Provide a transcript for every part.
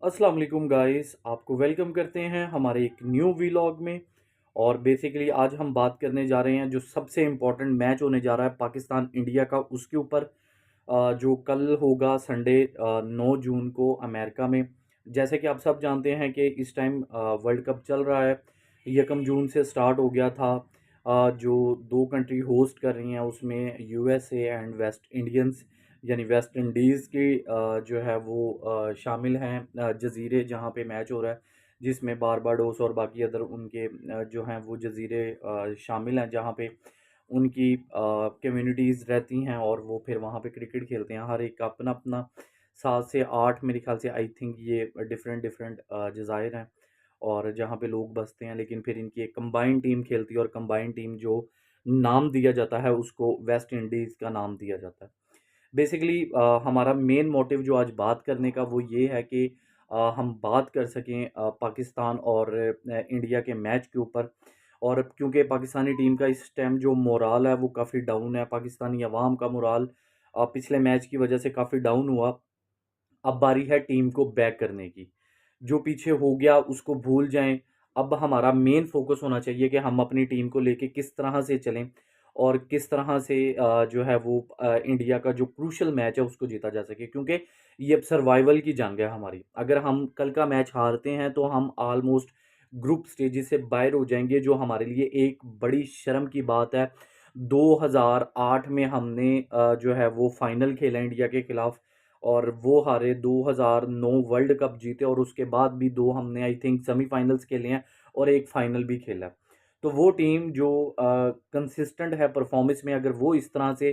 अस्सलाम वालेकुम गाइस, आपको वेलकम करते हैं हमारे एक न्यू व्लॉग में। और बेसिकली आज हम बात करने जा रहे हैं जो सबसे इम्पोर्टेंट मैच होने जा रहा है पाकिस्तान इंडिया का, उसके ऊपर जो कल होगा संडे 9 जून को अमेरिका में। जैसे कि आप सब जानते हैं कि इस टाइम वर्ल्ड कप चल रहा है। 1 जून से स्टार्ट हो गया था। जो दो कंट्री होस्ट कर रही हैं उसमें यूएसए एंड वेस्ट इंडियंस यानी वेस्ट इंडीज़ के जो है वो शामिल हैं, जज़ीरे जहाँ पे मैच हो रहा है, जिसमें बारबाडोस और बाकी अदर उनके जो हैं वो जज़ीरे शामिल हैं, जहाँ पे उनकी कम्युनिटीज़ रहती हैं और वो फिर वहाँ पे क्रिकेट खेलते हैं। हर एक का अपना अपना 7 से 8 मेरे ख्याल से आई थिंक ये डिफरेंट डिफरेंट जज़ायर हैं और जहाँ पे लोग बसते हैं। लेकिन फिर इनकी एक कंबाइंड टीम खेलती है और कंबाइंड टीम जो नाम दिया जाता है उसको वेस्ट इंडीज़ का नाम दिया जाता है। बेसिकली हमारा मेन मोटिव जो आज बात करने का वो ये है कि हम बात कर सकें पाकिस्तान और इंडिया के मैच के ऊपर। और क्योंकि पाकिस्तानी टीम का इस टाइम जो मोराल है वो काफ़ी डाउन है, पाकिस्तानी अवाम का मोराल पिछले मैच की वजह से काफ़ी डाउन हुआ। अब बारी है टीम को बैक करने की। जो पीछे हो गया उसको भूल जाएँ। अब हमारा मेन फ़ोकस होना चाहिए कि हम अपनी टीम को लेके किस तरह से चलें और किस तरह से जो है वो इंडिया का जो क्रूशियल मैच है उसको जीता जा सके। क्योंकि ये अब सर्वाइवल की जंग है हमारी। अगर हम कल का मैच हारते हैं तो हम ऑलमोस्ट ग्रुप स्टेजेस से बाहर हो जाएँगे, जो हमारे लिए एक बड़ी शर्म की बात है। 2008 में हमने जो है वो फाइनल खेला इंडिया के खिलाफ और वो हारे। 2009 वर्ल्ड कप जीते और उसके बाद भी 2 हमने आई थिंक सेमीफाइनल्स खेले हैं और एक फाइनल भी खेला है। तो वो टीम जो कंसिस्टेंट है परफॉर्मेंस में, अगर वो इस तरह से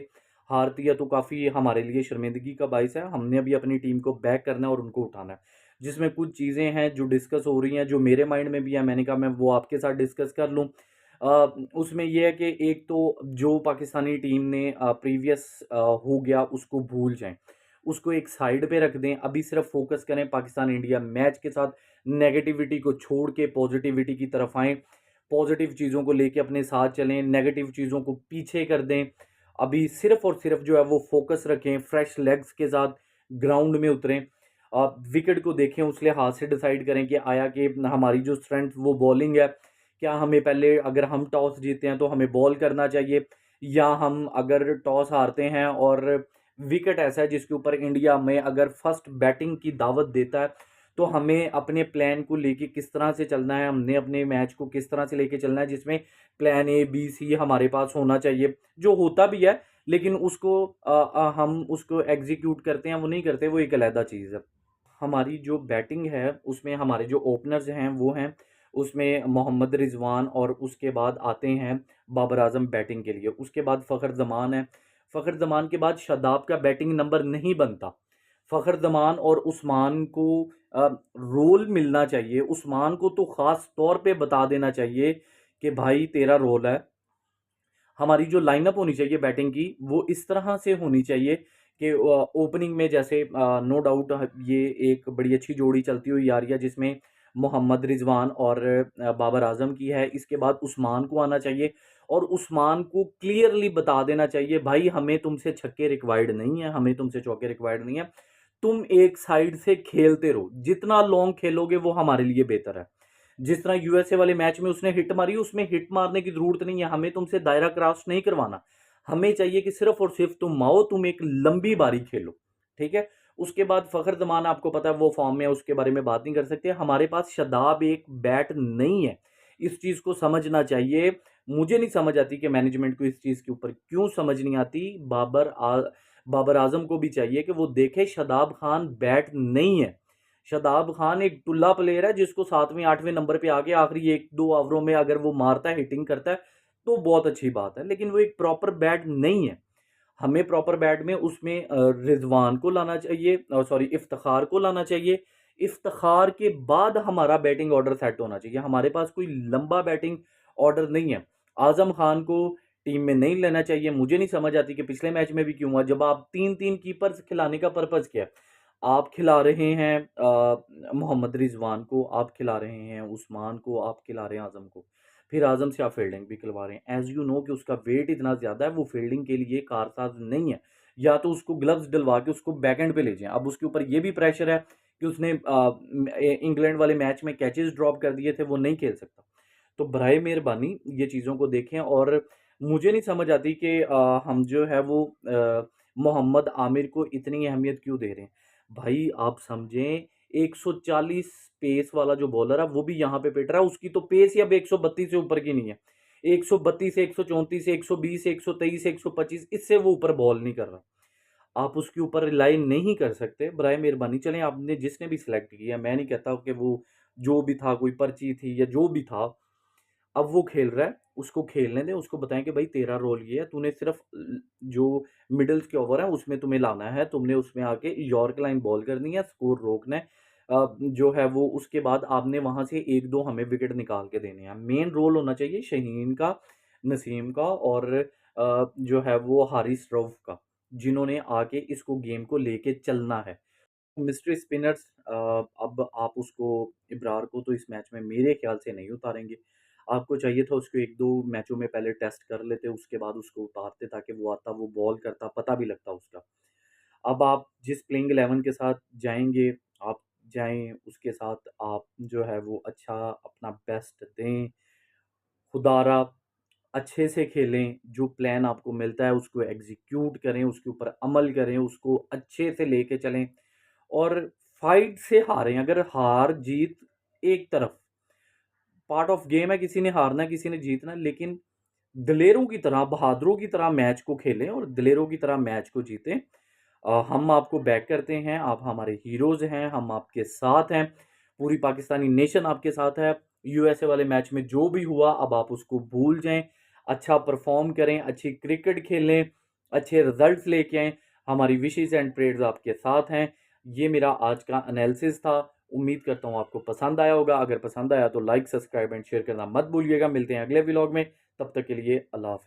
हारती है तो काफ़ी हमारे लिए शर्मिंदगी का बाइस है। हमने अभी अपनी टीम को बैक करना है और उनको उठाना है। जिसमें कुछ चीज़ें हैं जो डिस्कस हो रही हैं, जो मेरे माइंड में भी है, मैंने कहा मैं वो आपके साथ डिस्कस कर लूँ। उसमें ये है कि एक तो जो पाकिस्तानी टीम ने प्रीवियस हो गया उसको भूल जाएँ। उसको एक साइड पे रख दें। अभी सिर्फ फ़ोकस करें पाकिस्तान इंडिया मैच के साथ। नेगेटिविटी को छोड़ के पॉज़िटिविटी की तरफ आएँ। पॉज़िटिव चीज़ों को लेके अपने साथ चलें, नेगेटिव चीज़ों को पीछे कर दें। अभी सिर्फ़ और सिर्फ़ जो है वो फ़ोकस रखें, फ्रेश लेग्स के साथ ग्राउंड में उतरें। विकेट को देखें, उस लिहाज़ से डिसाइड करें कि आया कि हमारी जो स्ट्रेंथ वो बॉलिंग है, क्या हमें पहले अगर हम टॉस जीतते हैं तो हमें बॉल करना चाहिए, या हम अगर टॉस हारते हैं और विकेट ऐसा है जिसके ऊपर इंडिया में अगर फर्स्ट बैटिंग की दावत देता है, तो हमें अपने प्लान को लेके किस तरह से चलना है, हमने अपने मैच को किस तरह से लेके चलना है, जिसमें प्लान ए, बी, सी हमारे पास होना चाहिए, जो होता भी है। लेकिन उसको हम उसको एग्ज़ीक्यूट करते हैं, वो नहीं करते, वो एक अलग चीज़ है। हमारी जो बैटिंग है, उसमें हमारे जो ओपनर्स हैं, वो हैं, उसमें मोहम्मद रिज़वान और उसके बाद आते हैं बाबर आज़म बैटिंग के लिए। उसके बाद फ़खर ज़मान है। फ़खर ज़मान के बाद शादाब का बैटिंग नंबर नहीं बनता। फ़खर ज़मान और उस्मान को रोल मिलना चाहिए। उस्मान को तो ख़ास तौर पे बता देना चाहिए कि भाई तेरा रोल है। हमारी जो लाइनअप होनी चाहिए बैटिंग की, वो इस तरह से होनी चाहिए कि ओपनिंग में जैसे नो डाउट ये एक बड़ी अच्छी जोड़ी चलती हुई आ रही है, जिसमें मोहम्मद रिज़वान और बाबर आज़म की है। इसके बाद उस्मान को आना चाहिए और उस्मान को क्लियरली बता देना चाहिए, भाई हमें तुमसे छक्के रिक्वायर्ड नहीं है, हमें तुमसे चौके रिक्वायर्ड नहीं है। तुम एक साइड से खेलते रहो, जितना लॉन्ग खेलोगे वो हमारे लिए बेहतर है। जिस तरह यूएसए वाले मैच में उसने हिट मारी, उसमें हिट मारने की ज़रूरत नहीं है, हमें तुमसे दायरा क्रॉस नहीं करवाना। हमें चाहिए कि सिर्फ़ और सिर्फ़ तुम आओ, तुम एक लंबी बारी खेलो, ठीक है? उसके बाद फ़खर ज़मान आपको पता है वो फ़ॉर्म में है, उसके बारे में बात नहीं कर सकते। हमारे पास शादाब एक बैट नहीं है, इस चीज़ को समझना चाहिए। मुझे नहीं समझ आती कि मैनेजमेंट को इस चीज़ के ऊपर क्यों समझ नहीं आती। बाबर आज़म को भी चाहिए कि वो देखे शादाब खान बैट नहीं है। शादाब खान एक टुल्ला प्लेयर है जिसको 7वें 8वें नंबर पे आके आखिरी 1-2 ओवरों में अगर वो मारता है, हिटिंग करता है, तो बहुत अच्छी बात है। लेकिन वो एक प्रॉपर बैट नहीं है। हमें प्रॉपर बैट में उसमें रिज़वान को लाना चाहिए, सॉरी इफ्तिखार को लाना चाहिए। इफ्तिखार के बाद हमारा बैटिंग ऑर्डर सेट होना चाहिए। हमारे पास कोई लंबा बैटिंग ऑर्डर नहीं है। आज़म खान को टीम में नहीं लेना चाहिए। मुझे नहीं समझ आती कि पिछले मैच में भी क्यों हुआ, जब आप 3-3 कीपर्स खिलाने का पर्पज़ क्या है? आप खिला रहे हैं मोहम्मद रिज़वान को, आप खिला रहे हैं उस्मान को, आप खिला रहे हैं आज़म को। फिर आज़म से आप फील्डिंग भी खिलवा रहे हैं। ऐज़ यू नो कि उसका वेट इतना ज़्यादा है, वो फील्डिंग के लिए कारसाज़ नहीं है। या तो उसको ग्लव्स डलवा के उसको बैकएंड पे ले जाएँ। अब उसके ऊपर ये भी प्रेशर है कि उसने इंग्लैंड वाले मैच में कैचेस ड्रॉप कर दिए थे, वो नहीं खेल सकता। तो बराए मेहरबानी ये चीज़ों को देखें। और मुझे नहीं समझ आती कि हम जो है वो मोहम्मद आमिर को इतनी अहमियत क्यों दे रहे हैं। भाई आप समझें, 140 पेस वाला जो बॉलर है वो भी यहाँ पे पिट रहा है, उसकी तो पेस ही अब 132 से ऊपर की नहीं है। 132, 134, 120, 123, 125, इससे वो ऊपर बॉल नहीं कर रहा। आप उसके ऊपर रिलाई नहीं कर सकते। बराए मेहरबानी चलें, आपने जिसने भी सिलेक्ट किया, मैं नहीं कहता कि वो जो भी था, कोई पर्ची थी या जो भी था, अब वो खेल रहा है, उसको खेलने दें। उसको बताएं कि भाई तेरा रोल ये है, तूने सिर्फ जो मिडल्स के ओवर है उसमें तुम्हें लाना है, तुमने उसमें आके यॉर्क लाइन बॉल करनी है, स्कोर रोकना है। जो है वो उसके बाद आपने वहां से एक दो हमें विकेट निकाल के देने हैं। मेन रोल होना चाहिए शहीन का, नसीम का, और जो है वो हारिस रऊफ का, जिन्होंने आके इसको गेम को लेके चलना है। मिस्ट्री स्पिनर्स, अब आप उसको, इब्रार को तो इस मैच में मेरे ख्याल से नहीं उतारेंगे। आपको चाहिए था उसको 1-2 मैचों में पहले टेस्ट कर लेते, उसके बाद उसको उतारते ताकि वो आता, वो बॉल करता, पता भी लगता उसका। अब आप जिस प्लेइंग 11 के साथ जाएँगे, आप जाएँ, उसके साथ आप जो है वो अच्छा अपना बेस्ट दें, खुदारा अच्छे से खेलें, जो प्लान आपको मिलता है उसको एग्ज़ीक्यूट करें, उसके ऊपर अमल करें, उसको अच्छे से लेके चलें और फाइट से हारें। अगर हार-जीत एक तरफ, पार्ट ऑफ गेम है, किसी ने हारना, किसी ने जीतना, लेकिन दिलेरों की तरह, बहादुरों की तरह मैच को खेलें और दिलेरों की तरह मैच को जीतें। हम आपको बैक करते हैं, आप हमारे हीरोज़ हैं, हम आपके साथ हैं, पूरी पाकिस्तानी नेशन आपके साथ है। यूएसए वाले मैच में जो भी हुआ अब आप उसको भूल जाएँ, अच्छा परफ़ॉर्म करें, अच्छी क्रिकेट खेलें, अच्छे रिज़ल्ट्स लेके आएँ। हमारी विशेज़ एंड प्रेयर्स आपके साथ हैं। ये मेरा आज का एनालिसिस था। उम्मीद करता हूँ आपको पसंद आया होगा। अगर पसंद आया तो लाइक, सब्सक्राइब एंड शेयर करना मत भूलिएगा। मिलते हैं अगले व्लॉग में, तब तक के लिए अल्लाह हाफ़िज़।